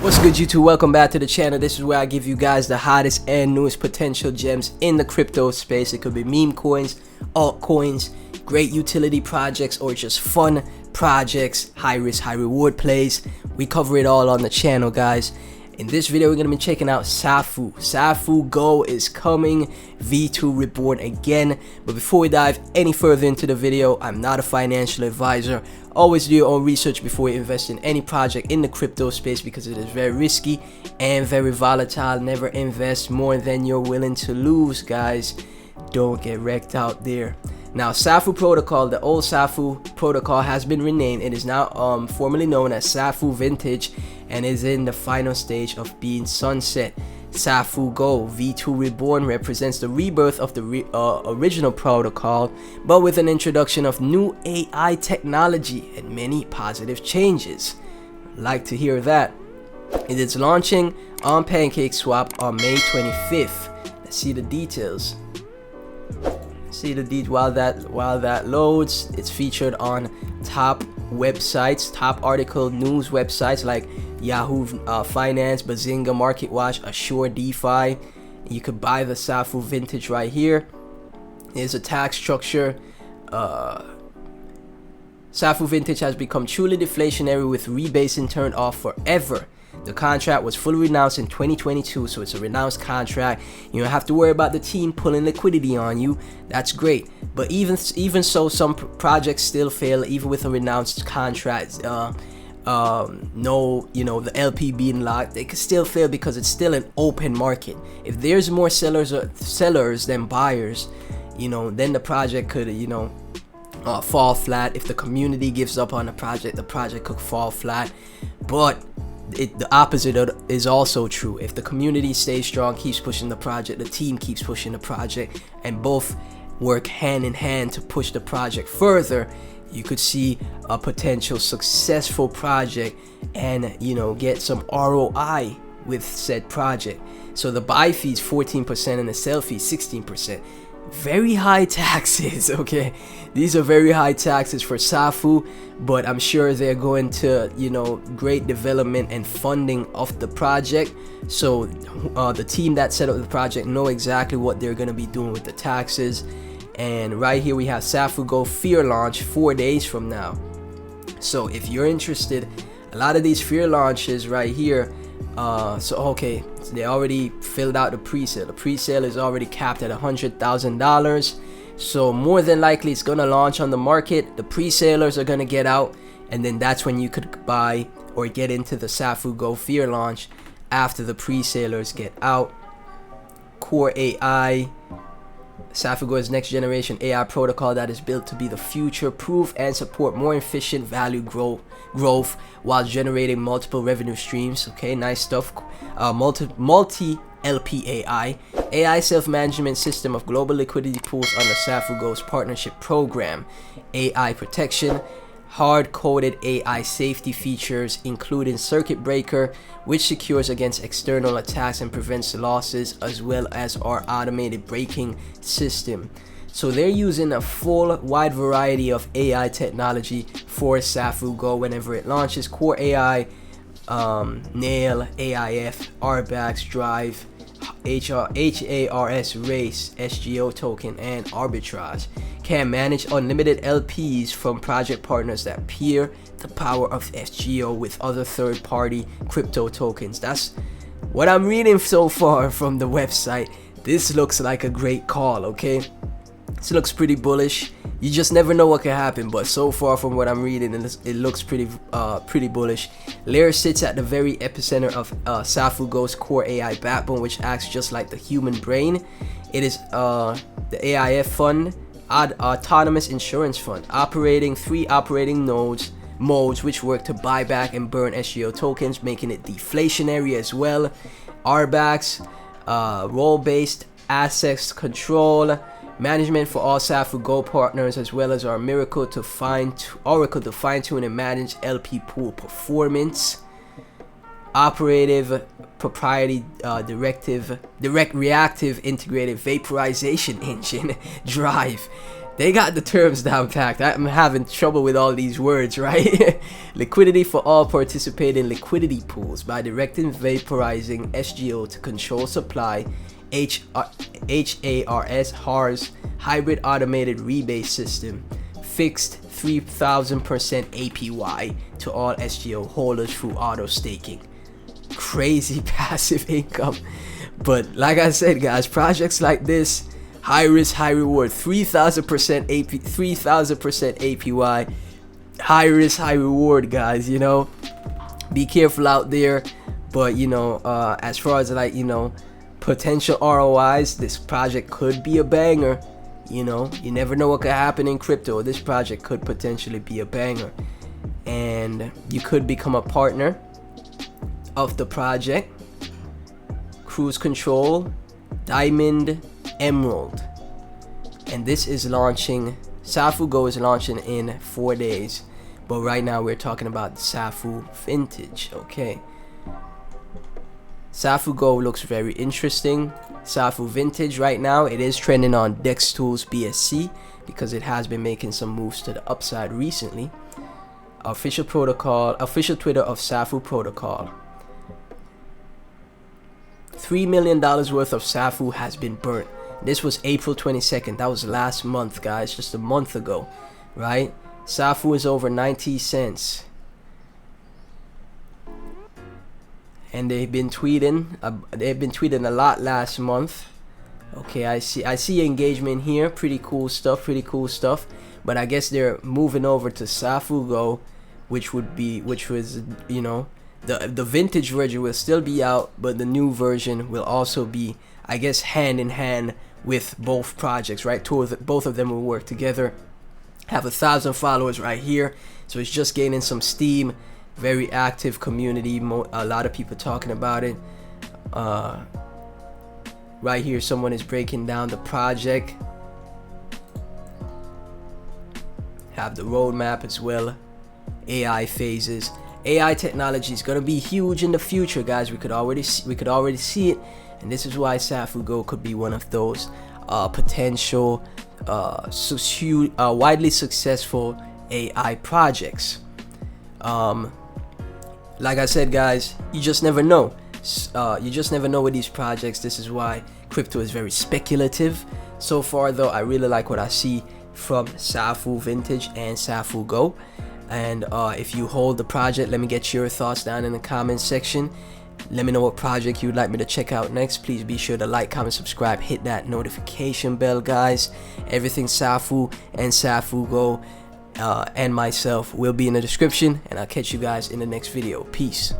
What's good, YouTube? Welcome back to the channel. This is where I give you guys the hottest and newest potential gems in the crypto space. It could be meme coins, altcoins, great utility projects, or just fun projects, high risk, high reward plays. We cover it all on the channel, guys. In this video, we're going to be checking out Safuu. Safuu Go is coming, V2 reborn again. But before we dive any further into the video, I'm not a financial advisor. Always do your own research before you invest in any project in the crypto space because it is very risky and very volatile. Never invest more than you're willing to lose, guys. Don't get wrecked out there. Now, Safuu protocol, the old Safuu protocol has been renamed. It is now formerly known as Safuu Vintage and is in the final stage of being sunset. Safuu Go V2 Reborn represents the rebirth of the original protocol, but with an introduction of new AI technology and many positive changes. Like to hear that. It is launching on PancakeSwap on May 25th. Let's see the details. While that loads. It's featured on top websites, top article news websites like Yahoo Finance, Bazinga, MarketWatch, Assure DeFi. You could buy the Safuu Vintage right here. There's a tax structure. Safuu Vintage has become truly deflationary with rebasing turned off forever. The contract was fully renounced in 2022, so it's a renounced contract. You don't have to worry about the team pulling liquidity on you. That's great. But even so, some projects still fail even with a renounced contract. The LP being locked, they could still fail because it's still an open market. If there's more sellers than buyers, then the project could fall flat. If the community gives up on the project could fall flat. But the opposite is also true. If the community stays strong, keeps pushing the project, the team keeps pushing the project, and both work hand in hand to push the project further, you could see a potential successful project and get some ROI with said project. So the buy fee is 14% and the sell fee is 16%. Very high taxes, okay? These are very high taxes for Safuu, but I'm sure they're going to, great development and funding of the project. So the team that set up the project know exactly what they're going to be doing with the taxes. And right here we have Safuu Go Fear launch 4 days from now. So if you're interested, a lot of these fear launches right here, so they already filled out the pre-sale. The pre-sale is already capped at $100,000. So more than likely it's gonna launch on the market. The pre-salers are gonna get out, and then that's when you could buy or get into the Safuu Go Fear launch after the pre-salers get out. Core AI. Safuu Go is next generation AI protocol that is built to be the future proof and support more efficient value growth while generating multiple revenue streams. Okay, nice stuff. Multi LP AI self-management system of global liquidity pools under Safuu Go's partnership program. AI protection, hard-coded AI safety features including circuit breaker, which secures against external attacks and prevents losses, as well as our automated braking system. So they're using a full wide variety of AI technology for Safuu Go whenever it launches. Core AI, Nail, AIF, RBAX, Drive, HARS, Race, SGO token, and Arbitrage. Can manage unlimited LPs from project partners that pair the power of SGO with other third-party crypto tokens. That's what I'm reading so far from the website. This looks like a great call, okay? This looks pretty bullish. You just never know what can happen, but so far from what I'm reading, it looks pretty bullish. Layer sits at the very epicenter of Safuu Go's core AI backbone, which acts just like the human brain. It is the AIF fund, autonomous insurance fund, operating 3 operating modes which work to buy back and burn SGO tokens, making it deflationary as well. RBAX, role-based assets control, management for all Safuu Go partners, as well as our Oracle to fine-tune and manage LP pool performance. Operative proprietary direct reactive integrated vaporization engine. Drive They got the terms down packed. I'm having trouble with all these words, right? Liquidity for all participating liquidity pools by directing vaporizing SGO to control supply. HARS hybrid automated rebate system. Fixed 3,000% APY to all SGO holders through auto staking. Crazy passive income. But like I said, guys, projects like this, high risk, high reward, 3,000% APY, high risk, high reward, guys. You know, be careful out there. But you know, as far as like, you know, potential ROIs, this project could be a banger. You know, you never know what could happen in crypto. This project could potentially be a banger, and you could become a partner of the project. Cruise Control, Diamond, Emerald, and this is launching. Safuu Go is launching in 4 days, but right now we're talking about the Safuu Vintage. Okay, Safuu Go looks very interesting. Safuu Vintage right now, it is trending on Dex Tools BSC because it has been making some moves to the upside recently. Official protocol, official Twitter of Safuu protocol. $3 million worth of Safuu has been burnt. This was April 22nd. That was last month, guys, just a month ago, right? Safuu is over 90 cents. And they've been tweeting a lot last month. Okay, I see engagement here. Pretty cool stuff, but I guess they're moving over to Safuu Go, which was, you know, the vintage version will still be out, but the new version will also be, I guess, hand in hand with both projects, right? Both of them will work together. Have 1,000 followers right here, so it's just gaining some steam. Very active community, a lot of people talking about it. Right here, someone is breaking down the project. Have the roadmap as well. AI phases. AI technology is gonna be huge in the future, guys. We could already see it, and this is why Safuu Go could be one of those potential widely successful AI projects. Like I said, guys, you just never know. You just never know with these projects. This is why crypto is very speculative. So far, though, I really like what I see from Safuu Vintage and Safuu Go. And if you hold the project, let me get your thoughts down in the comments section. Let me know what project you'd like me to check out next. Please be sure to like, comment, subscribe, hit that notification bell, guys. Everything Safuu and Safuu Go and myself will be in the description, and I'll catch you guys in the next video. Peace.